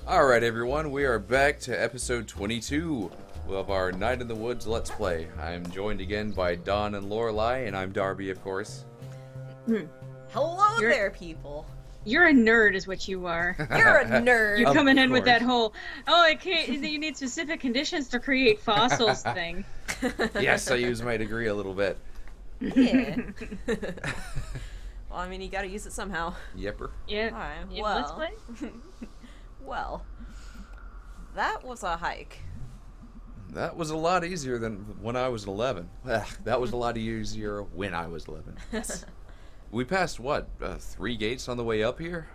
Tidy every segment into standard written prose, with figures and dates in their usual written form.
Alright everyone, we are back to episode 22 of our Night in the Woods Let's Play. I am joined again by Don and Lorelai, and I'm Darby, of course. Hello there, people. You're a nerd is what you are. You're a nerd. You're coming in with course. that whole, I can't, you need specific conditions to create fossils thing. Yes, I use my degree a little bit. Yeah. Well, I mean, you gotta use it somehow. Yepper. Yeah. Alright, Yeah, well. let's play. Well, that was a hike. That was a lot easier than when I was 11. That was a lot easier when I was 11. We passed, what, 3 gates on the way up here?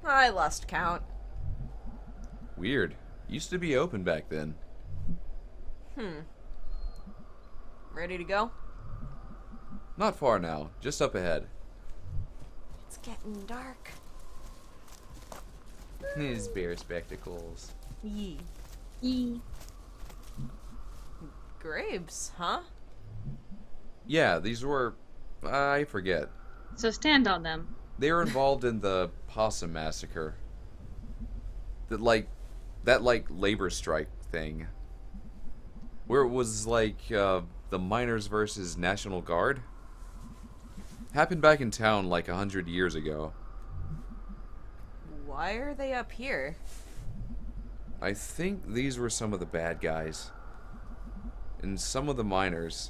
I lost count. Weird. Used to be open back then. Ready to go? Not far now, just up ahead. It's getting dark. His bear spectacles. Yee. Yee. Graves, huh? Yeah, these were... I forget. So stand on them. They were involved in the Possum Massacre. That labor strike thing. Where it was the miners versus National Guard. Happened back in town 100 years ago. Why are they up here? I think these were some of the bad guys. And some of the miners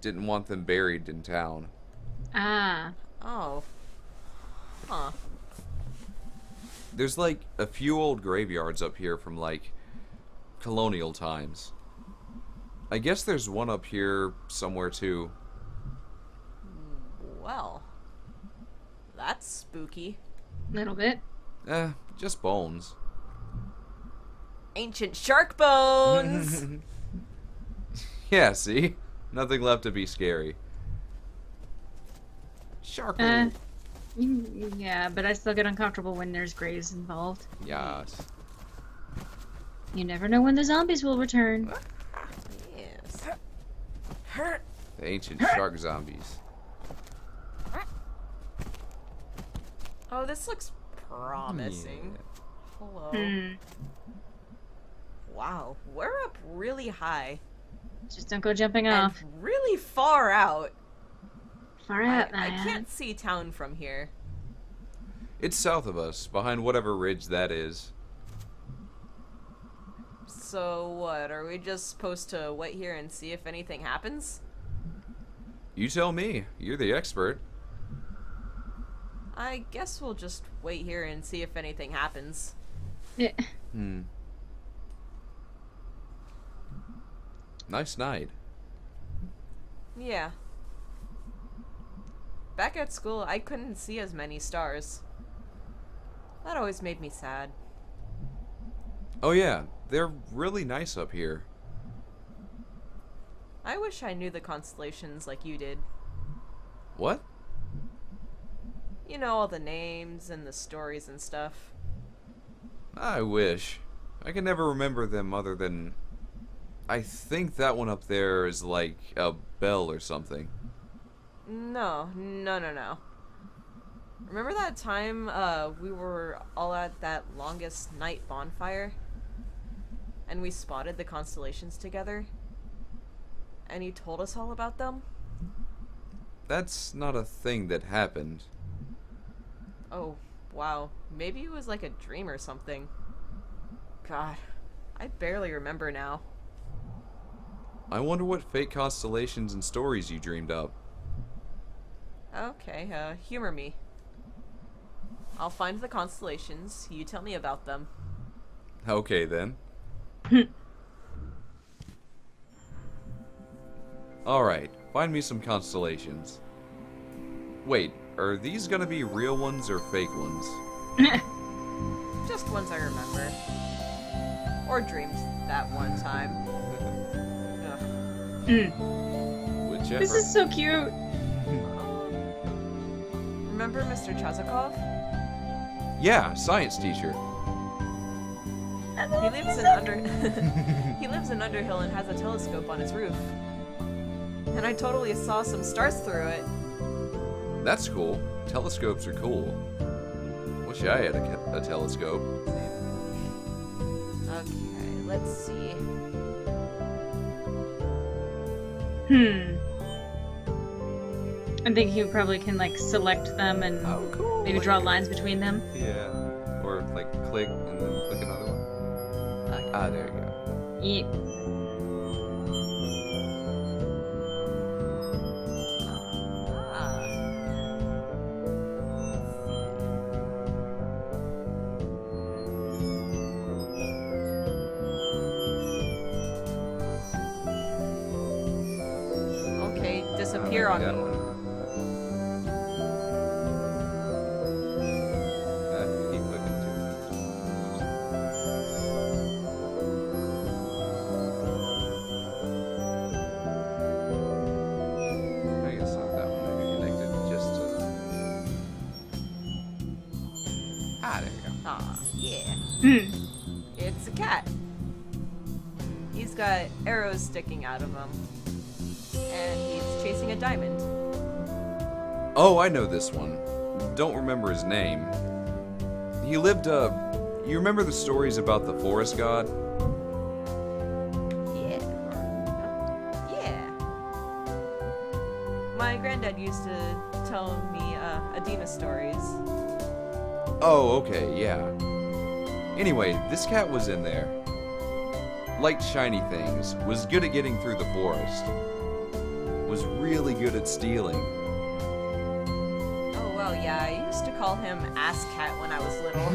didn't want them buried in town. Ah. Oh. Huh. There's a few old graveyards up here from colonial times. I guess there's one up here somewhere too. Well. That's spooky. Little bit. Just bones. Ancient shark bones! Yeah, see? Nothing left to be scary. Shark. Yeah, but I still get uncomfortable when there's graves involved. Yes. You never know when the zombies will return. Yes. The ancient shark zombies. Oh, this looks promising. Hello. Wow, we're up really high. Just don't go jumping And off. really far out. Far out, I man. can't see town from here. It's south of us, behind whatever ridge that is. So what, are we just supposed to wait here and see if anything happens? You tell me. You're the expert. I guess we'll just wait here and see if anything happens. Yeah. Nice night. Yeah. Back at school, I couldn't see as many stars. That always made me sad. Oh yeah, they're really nice up here. I wish I knew the constellations like you did. What? You know, all the names and the stories and stuff. I wish. I can never remember them other than... I think that one up there is like a bell or something. No. Remember that time we were all at that longest night bonfire? And we spotted the constellations together? And you told us all about them? That's not a thing that happened. Oh, wow. Maybe it was like a dream or something. God, I barely remember now. I wonder what fake constellations and stories you dreamed up. Okay, humor me. I'll find the constellations, you tell me about them. Okay then. Alright, find me some constellations. Wait, are these gonna be real ones or fake ones? Just ones I remember. Or dreamed that one time. Ugh. Whichever. This is so cute. Remember Mr. Chazakov? Yeah, science teacher. He lives in he lives in Underhill and has a telescope on his roof. And I totally saw some stars through it. That's cool. Telescopes are cool. What wish I had a telescope. Okay, let's see. I think you probably can like select them and Oh, cool. maybe draw lines between them. Yeah. Or like click and then click another one. Okay. Ah, there you go. Yeah. Ah. Okay, disappear on That me. one. Keep clicking too. I guess not that one. Maybe connected just to. Ah, there you go. Ah, yeah. Hmm. It's a cat. He's got arrows sticking out of him. And he's chasing a diamond. Oh, I know this one. Don't remember his name. He lived, you remember the stories about the forest god? Yeah. Yeah. My granddad used to tell me Adina stories. Oh, okay, yeah. Anyway, this cat was in there. Liked shiny things, was good at getting through the forest. Was really good at stealing. Oh, well, yeah, I used to call him Ass Cat when I was little.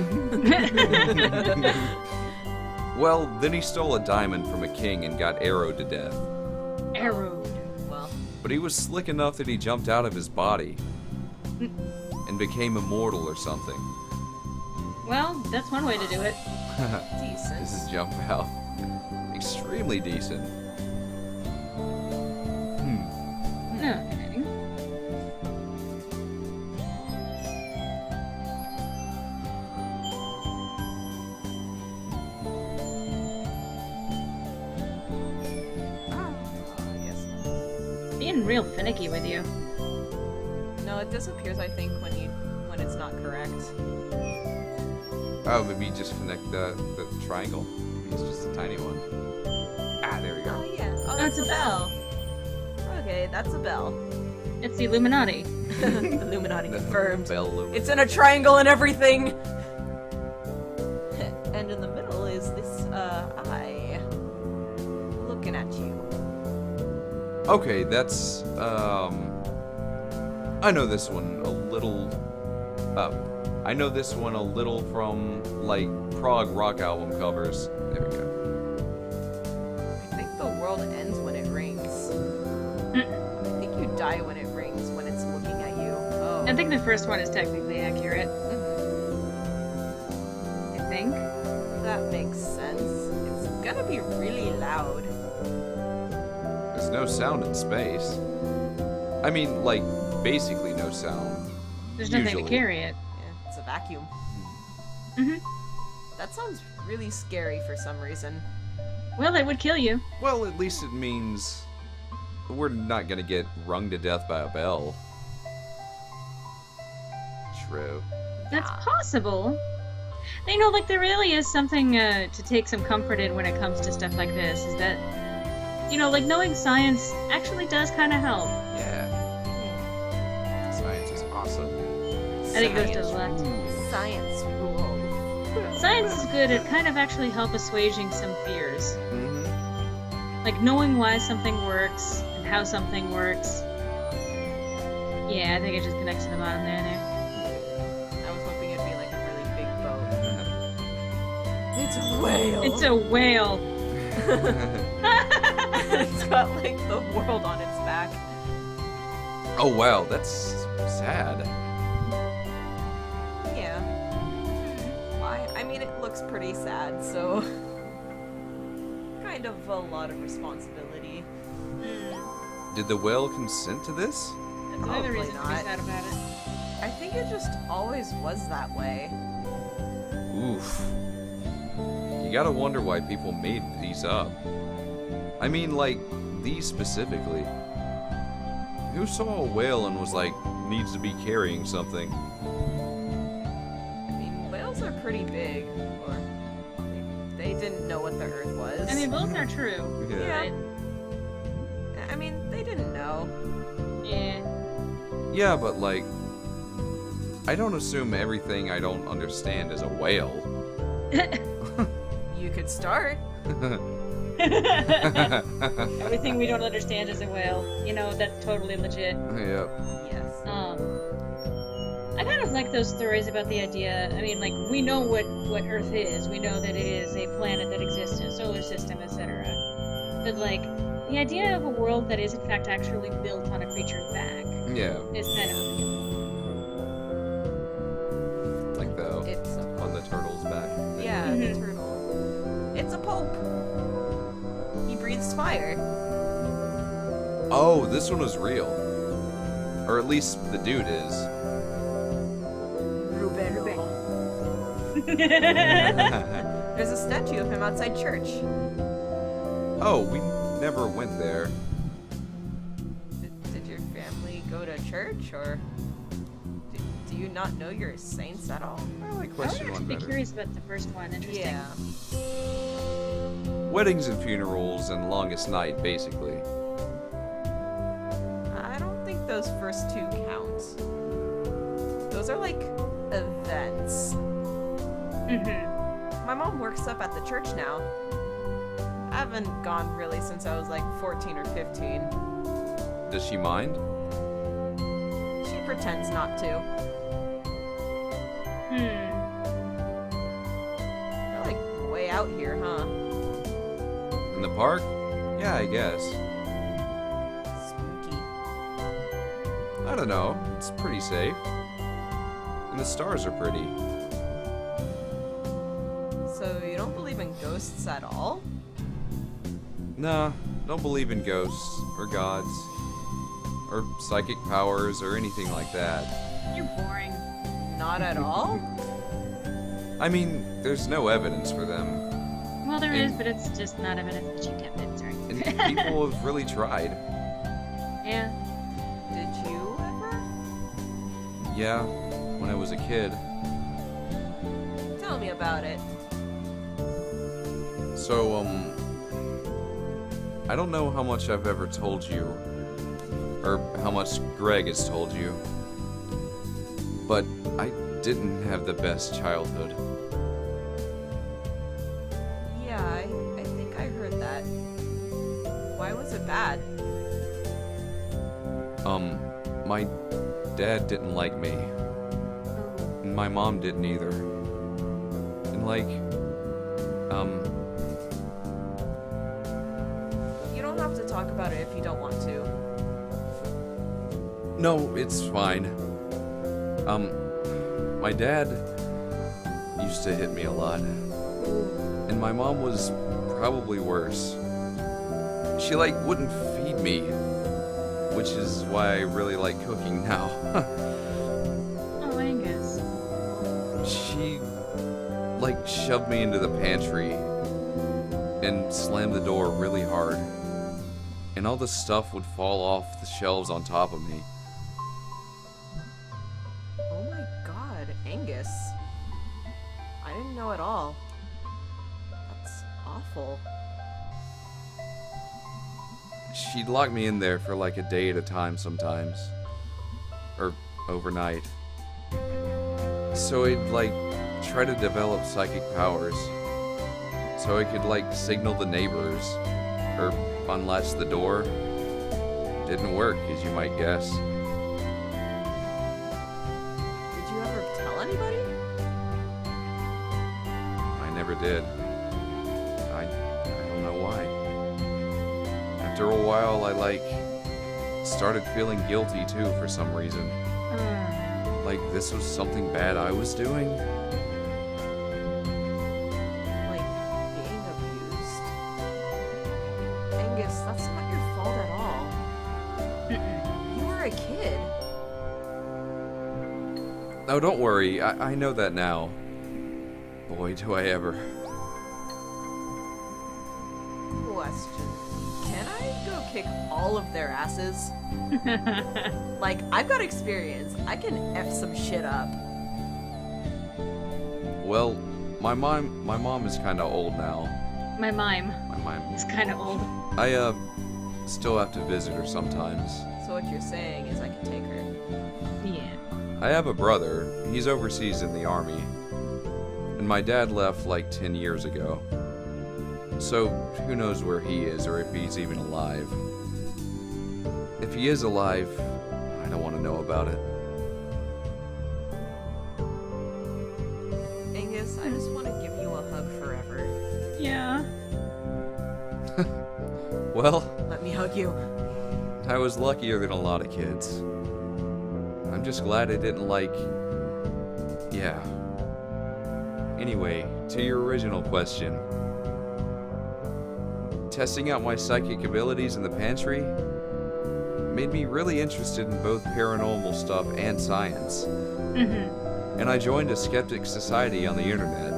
Well, then he stole a diamond from a king and got arrowed to death. Arrowed. Well, But he was slick enough that he jumped out of his body and became immortal or something. Well, that's one way to do it. decent. This is jump out. Extremely decent. Okay. Yes. Being real finicky with you. No, it disappears, I think, when it's not correct. Oh, maybe just connect the triangle. It's just a tiny one. Ah, there we Oh, go. yeah. Oh, it's that's a a bell. Okay, that's a bell. It's the Illuminati. Illuminati confirmed. Bell. It's in a triangle and everything! And in the middle is this, eye. Looking at you. Okay, that's I know this one a little. I know this one a little from like prog rock album covers. There we go. I think the world ends when it rings. I think you die when it rings, when it's looking at you. Oh. I think the first one is technically accurate. Mhm. I think. That makes sense. It's gonna be really loud. There's no sound in space. I mean, like basically no sound. There's nothing Usually. to carry it. Yeah, it's a vacuum. hmm That sounds really scary for some reason. Well, it would kill you. Well, at least it means we're not gonna get rung to death by a bell. True. That's Yeah. possible. You know, like there really is something to take some comfort in when it comes to stuff like this. Is that, you know, like knowing science actually does kind of help. Yeah. Science is awesome. I think those does a lot. Science rule. Science is good at kind of actually help assuaging some fears. Mm-hmm. Like knowing why something works and how something works. Yeah, I think it just connects to the bottom there. I was hoping it'd be like a really big boat. It's a whale. It's a whale. It's got like the world on its back. Oh wow, that's sad. Yeah. I mean, it looks pretty sad, so kind of a lot of responsibility. Did the whale consent to this? That's another Probably reason to be not. sad about it. I think it just always was that way. Oof. You gotta wonder why people made these up. I mean, like, these specifically. Who saw a whale and was like, needs to be carrying something? I mean, are pretty big. Or they didn't know what the Earth was. I mean, both are true. Yeah. I mean, they didn't know. But, yeah. Yeah, but like, I don't assume everything I don't understand is a whale. You could start. Everything we don't understand is a whale. You know, that's totally legit. Yep. Yes. I kind of like those stories about the idea. I mean, like, we know what Earth is. We know that it is a planet that exists in a solar system, etc. But, like, the idea of a world that is, in fact, actually built on a creature's back Yeah. is kind of Like the It's a on the turtle's back. yeah, Mhm. the turtle. It's a pope. He breathes fire. Oh, this one was real. Or at least the dude is. Rubero. There's a statue of him outside church. Oh, we never went there. Did your family go to church, or do you not know your saints at all? I like I would question one actually be better. curious about the first one. Interesting. Yeah. Weddings and funerals and longest night, basically. I don't think those first two count. Those are like events. Mm-hmm. My mom works up at the church now. I haven't gone really since I was like 14 or 15. Does she mind? She pretends not to. They're like way out here, huh? In the park? Yeah, I guess. Spooky. I don't know. It's pretty safe. And the stars are pretty. So you don't believe in ghosts at all? Nah, don't believe in ghosts or gods or psychic powers or anything like that. You're boring. Not at all? I mean, there's no evidence for them. Well, there is, And- but it's just not evidence that you kept it. Sorry. And people have really tried. Yeah. Did you ever? Yeah, when I was a kid. Tell me about it. So, I don't know how much I've ever told you, or how much Greg has told you, but I didn't have the best childhood. Yeah, I think I heard that. Why was it bad? My dad didn't like me, and my mom didn't either. And like, You don't have to talk about it if you don't want to. no, it's fine. My dad used to hit me a lot, and my mom was probably worse. She like wouldn't feed me, which is why I really like cooking now. Oh, Angus. She like shoved me into the pantry and slammed the door really hard, and all the stuff would fall off the shelves on top of me. Oh my god, Angus. I didn't know at all. That's awful. She'd lock me in there for like a day at a time sometimes, or overnight. So I'd like try to develop psychic powers, so I could like signal the neighbors or unlatch the door. Didn't work, as you might guess. Did you ever tell anybody? I never did. I don't know why. After a while, I like started feeling guilty too for some reason. Like this was something bad I was doing. Like, being abused? Angus, that's not your fault at all. You were a kid. Oh, don't worry. I know that now. Boy, do I ever. Question. Can I go kick all of their asses? Like, I've got experience. I can F some shit up. Well, my mom is kind of old now. My mime My mom. is kind of old. I still have to visit her sometimes. So what you're saying is I can take her. Yeah. I have a brother. He's overseas in the army. And my dad left like 10 years ago. So who knows where he is or if he's even alive. If he is alive, I don't want to know about it. Angus, I just want to give you a hug forever. Yeah. Well, Let me hug you. I was luckier than a lot of kids. I'm just glad I didn't yeah. Anyway, to your original question. Testing out my psychic abilities in the pantry made me really interested in both paranormal stuff and science. Mm-hmm. And I joined a skeptic society on the internet.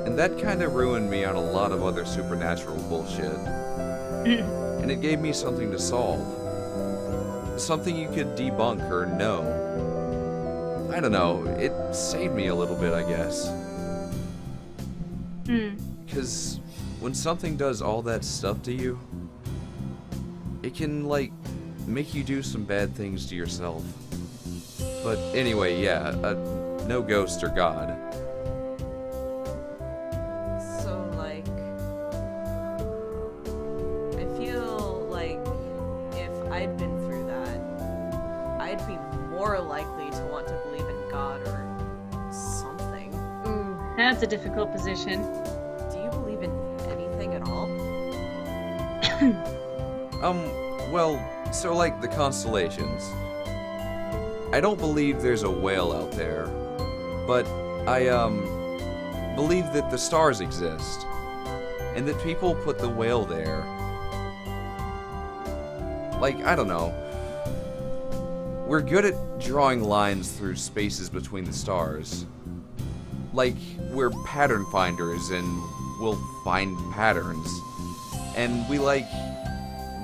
And that kind of ruined me on a lot of other supernatural bullshit. And it gave me something to solve. Something you could debunk or know. I don't know, it saved me a little bit, I guess. Because when something does all that stuff to you, it can, make you do some bad things to yourself. But anyway, yeah, no ghost or God. So, I feel like if I'd been through that, I'd be more likely to want to believe in God or something. Ooh, that's a difficult position. Do you believe in anything at all? Well, so the constellations. I don't believe there's a whale out there, but I, believe that the stars exist, and that people put the whale there. I don't know. We're good at drawing lines through spaces between the stars. We're pattern finders, and we'll find patterns. And we,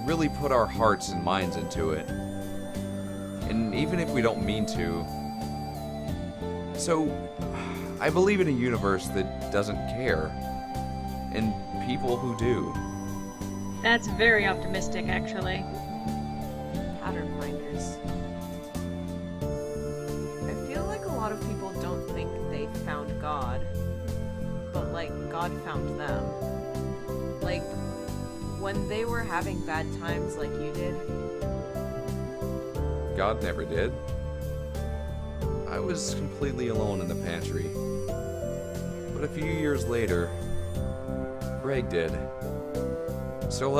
really put our hearts and minds into it. And even if we don't mean to. So, I believe in a universe that doesn't care. And people who do. That's very optimistic, actually. Pattern finders. I feel like a lot of people don't think they found God, but God found them. When they were having bad times like you did. God never did. I was completely alone in the pantry. But a few years later, Greg did. So,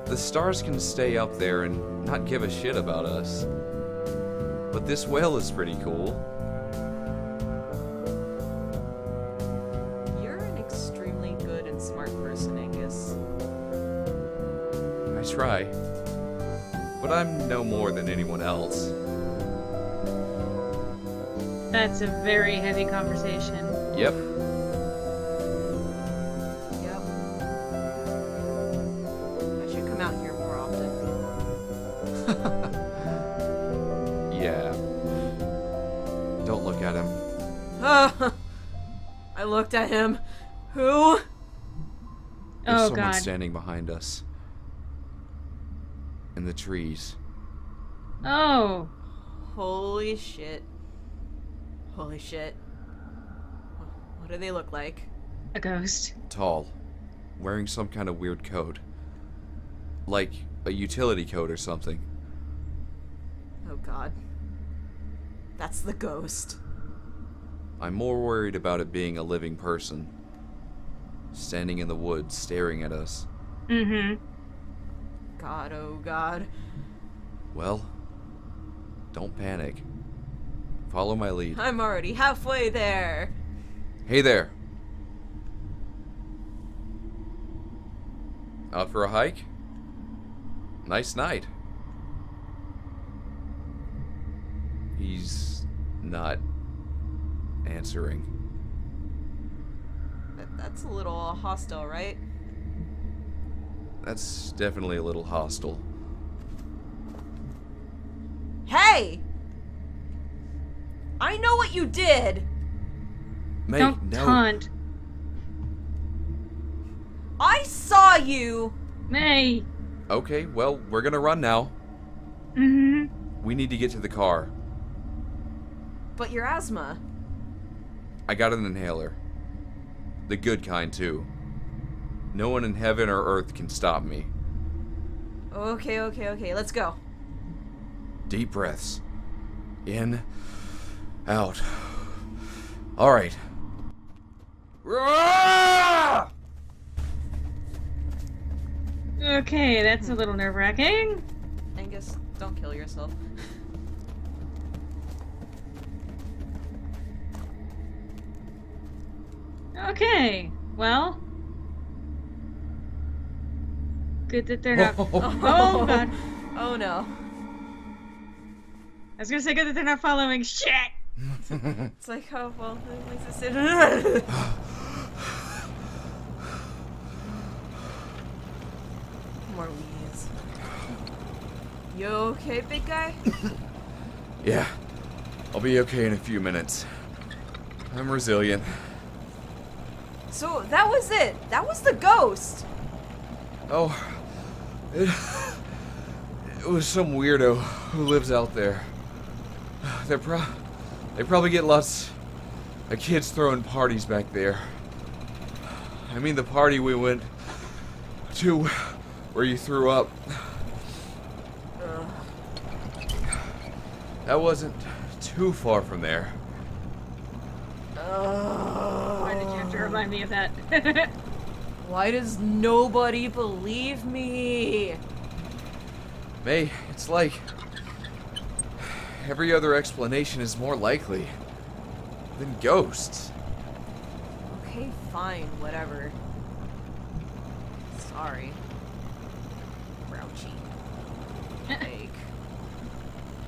the stars can stay up there and not give a shit about us. But this whale is pretty cool. You're an extremely good and smart person, Angus. I try. But I'm no more than anyone else. That's a very heavy conversation. Yep. Yep. I should come out here more often. Yeah. Don't look at him. I looked at him. Who? There's Oh, someone God. standing behind us. In the trees. Oh. Holy shit. Holy shit. What do they look like? A ghost. Tall. Wearing some kind of weird coat. Like a utility coat or something. Oh god. That's the ghost. I'm more worried about it being a living person. Standing in the woods, staring at us. Mm-hmm. God, oh god. Well, don't panic. Follow my lead. I'm already halfway there. Hey there. Out for a hike? Nice night. He's not answering. That's a little hostile, right? That's definitely a little hostile. Hey! I know what you did! May, Don't no. taunt. I saw you! May. Okay, well, we're gonna run now. Mm-hmm. We need to get to the car. But your asthma. I got an inhaler. The good kind, too. No one in heaven or earth can stop me. Okay, let's go. Deep breaths. In. Out. Alright. Okay, that's a little nerve-wracking. Angus, don't kill yourself. Okay, well. Good that they're not. Oh, God. Oh no. I was gonna say good that they're not following shit. It's like, oh, well, at least it's more wheeze. You okay, big guy? Yeah. I'll be okay in a few minutes. I'm resilient. So, that was it. That was the ghost. Oh. It was some weirdo who lives out there. They probably get lots of kids throwing parties back there. I mean the party we went to where you threw up. That wasn't too far from there. Why did you have to remind me of that? Why does nobody believe me? May, it's like every other explanation is more likely than ghosts. Okay, fine, whatever. Sorry. Grouchy. Like,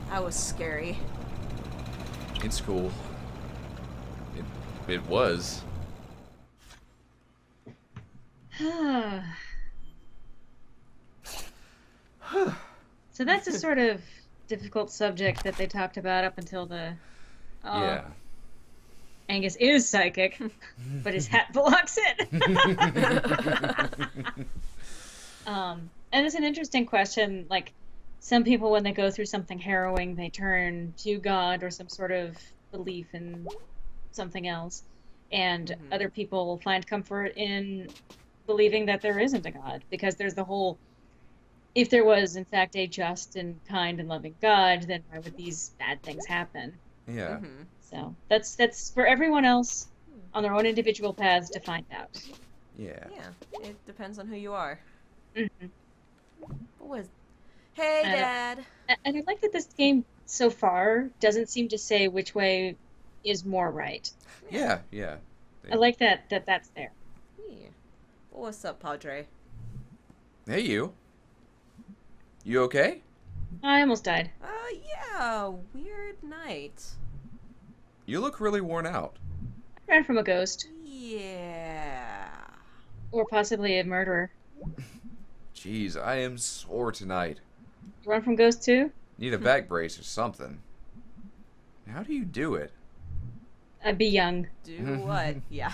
that was scary. In school. It was. So that's a sort of difficult subject that they talked about up until the. Yeah. Angus is psychic, but his hat blocks it. And it's an interesting question. Like, some people, when they go through something harrowing, they turn to God or some sort of belief in something else. And other people find comfort in believing that there isn't a God, because there's the whole, if there was, in fact, a just and kind and loving God, then why would these bad things happen? Yeah. So that's for everyone else on their own individual paths to find out. Yeah. Yeah, it depends on who you are. Mm-hmm. What was... Hey, Dad! And I like that this game so far doesn't seem to say which way is more right. Yeah. I like that's there. Yeah. What's up, Padre? Hey, you. You okay? I almost died. Yeah, weird night. You look really worn out. I ran from a ghost. Yeah. Or possibly a murderer. Jeez, I am sore tonight. You run from ghosts too? Need a back brace or something. How do you do it? I'd be young. Do what? Yeah.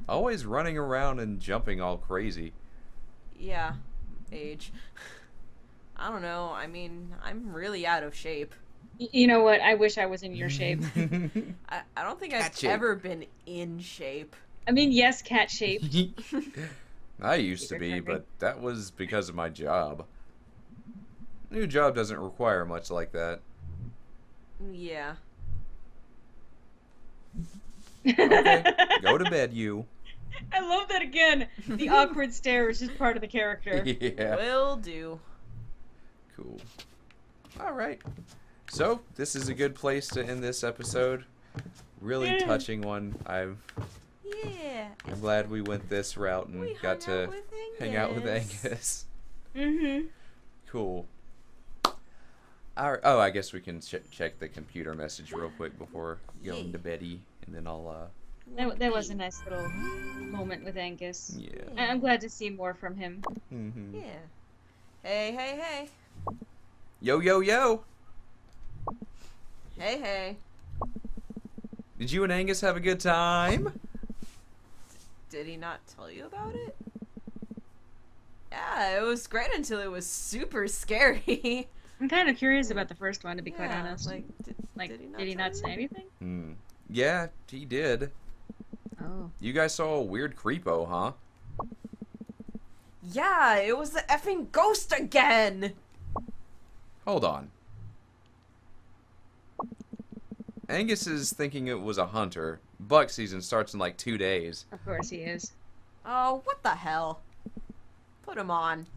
Always running around and jumping all crazy. Yeah. Age. I don't know. I mean, I'm really out of shape. You know what? I wish I was in your shape. I don't think Cat I've shape. ever been in shape. I mean, yes, cat shaped. I used to be, but that was because of my job. New job doesn't require much like that. Yeah. Okay, go to bed, you. I love that again. The awkward stare is just part of the character. Yeah. Will do. Cool. All right. So this is a good place to end this episode. Really touching one. I'm glad we went this route and got to hang out with Angus. Mm-hmm. Cool. All right. Oh, I guess we can check the computer message real quick before going to beddy, and then I'll. That was a nice little moment with Angus. Yeah. I'm glad to see more from him. Mm-hmm. Yeah. Hey. Yo. Hey. Did you and Angus have a good time? Did he not tell you about it? Yeah, it was great until it was super scary. I'm kind of curious about the first one, to be quite Yeah, honest. Did he not say anything? Yeah, he did. Oh. You guys saw a weird creepo, huh? Yeah, it was the effing ghost again! Hold on. Angus is thinking it was a hunter. Buck season starts in like 2 days. Of course he is. Oh, what the hell? Put him on.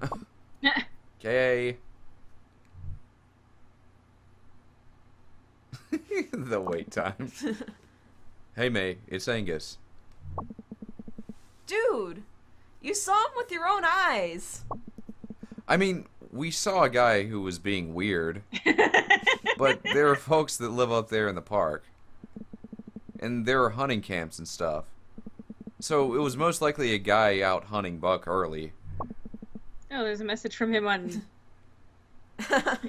Okay. The wait time. Hey May, it's Angus. Dude, you saw him with your own eyes. I mean, we saw a guy who was being weird, but there are folks that live up there in the park. And there are hunting camps and stuff. So it was most likely a guy out hunting buck early. Oh, there's a message from him on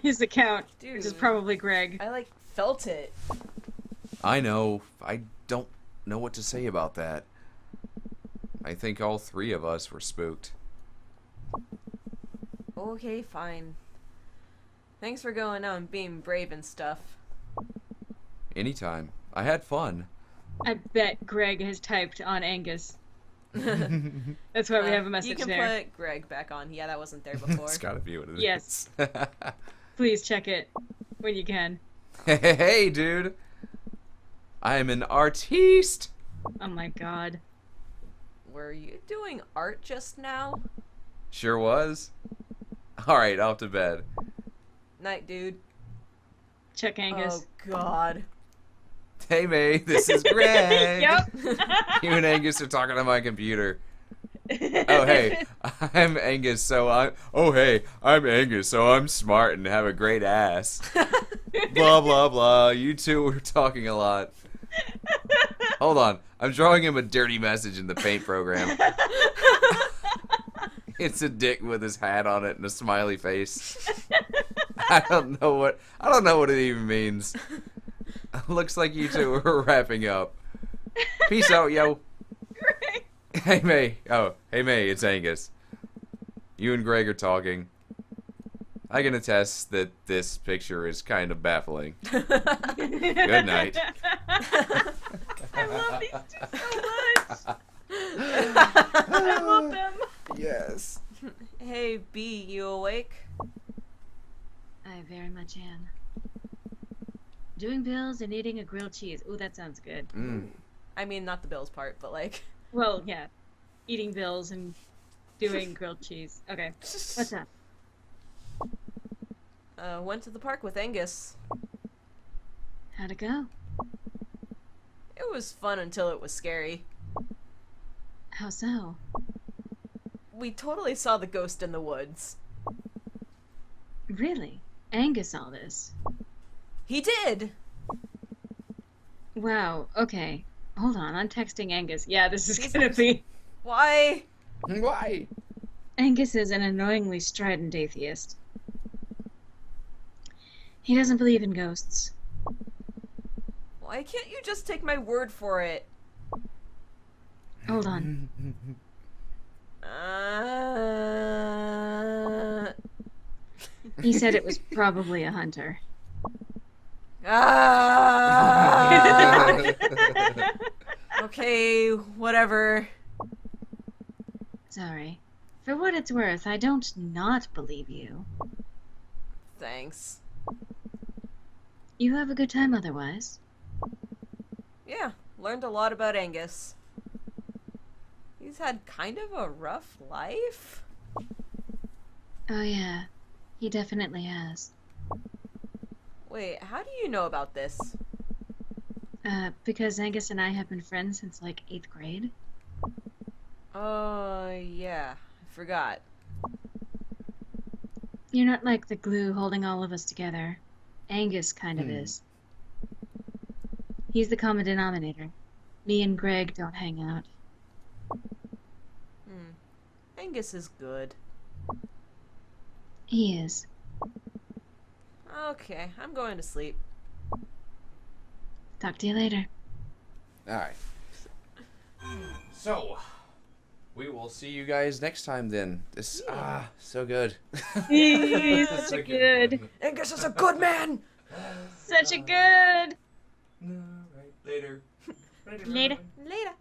his account, Dude. which is probably Greg. I, like, felt it. I know. I don't know what to say about that. I think all 3 of us were spooked. Okay, fine. Thanks for going out and being brave and stuff. Anytime. I had fun. I bet Greg has typed on Angus. That's why we have a message You can there. put Greg back on. Yeah, that wasn't there before. It's gotta be what it is. Yes. Please check it when you can. Hey, dude. I am an artiste. Oh my god. Were you doing art just now? Sure was. Alright, off to bed. Night, dude. Check Angus. Oh, God. Hey, May, this is Greg. Yep. You and Angus are talking on my computer. Oh, hey, I'm Angus, so I'm... Oh, hey, I'm Angus, so I'm smart and have a great ass. Blah, blah, blah. You two were talking a lot. Hold on. I'm drawing him a dirty message in the paint program. It's a dick with his hat on it and a smiley face. I don't know what it even means. Looks like you two are wrapping up. Peace out, yo. Greg. Hey, May. Oh, hey, May, it's Angus. You and Greg are talking. I can attest that this picture is kind of baffling. Good night. I love these two so much. I love them. Yes. Hey, B, you awake? I very much am. Doing bills and eating a grilled cheese. Ooh, that sounds good. I mean, not the Bills part, but like... Well, yeah. Eating bills and doing grilled cheese. Okay. What's up? Went to the park with Angus. How'd it go? It was fun until it was scary. How so? We totally saw the ghost in the woods. Really? Angus saw this? He did! Wow, okay. Hold on, I'm texting Angus. Yeah, this is He's gonna be... Why? Why? Angus is an annoyingly strident atheist. He doesn't believe in ghosts. Why can't you just take my word for it? Hold on. He said it was probably a hunter. Okay, whatever. Sorry. For what it's worth, I don't not believe you. Thanks. You have a good time otherwise. Yeah, learned a lot about Angus. He's had kind of a rough life. Oh yeah, he definitely has. Wait, how do you know about this? Because Angus and I have been friends since like 8th grade. Yeah, I forgot. You're not like the glue holding all of us together. Angus kind of is. He's the common denominator. Me and Greg don't hang out. Angus is good. He is. Okay, I'm going to sleep. Talk to you later. Alright. So, we will see you guys next time then. This, so good. He's such a good. Angus is a good man! Such a good. Alright, later. Later. Later.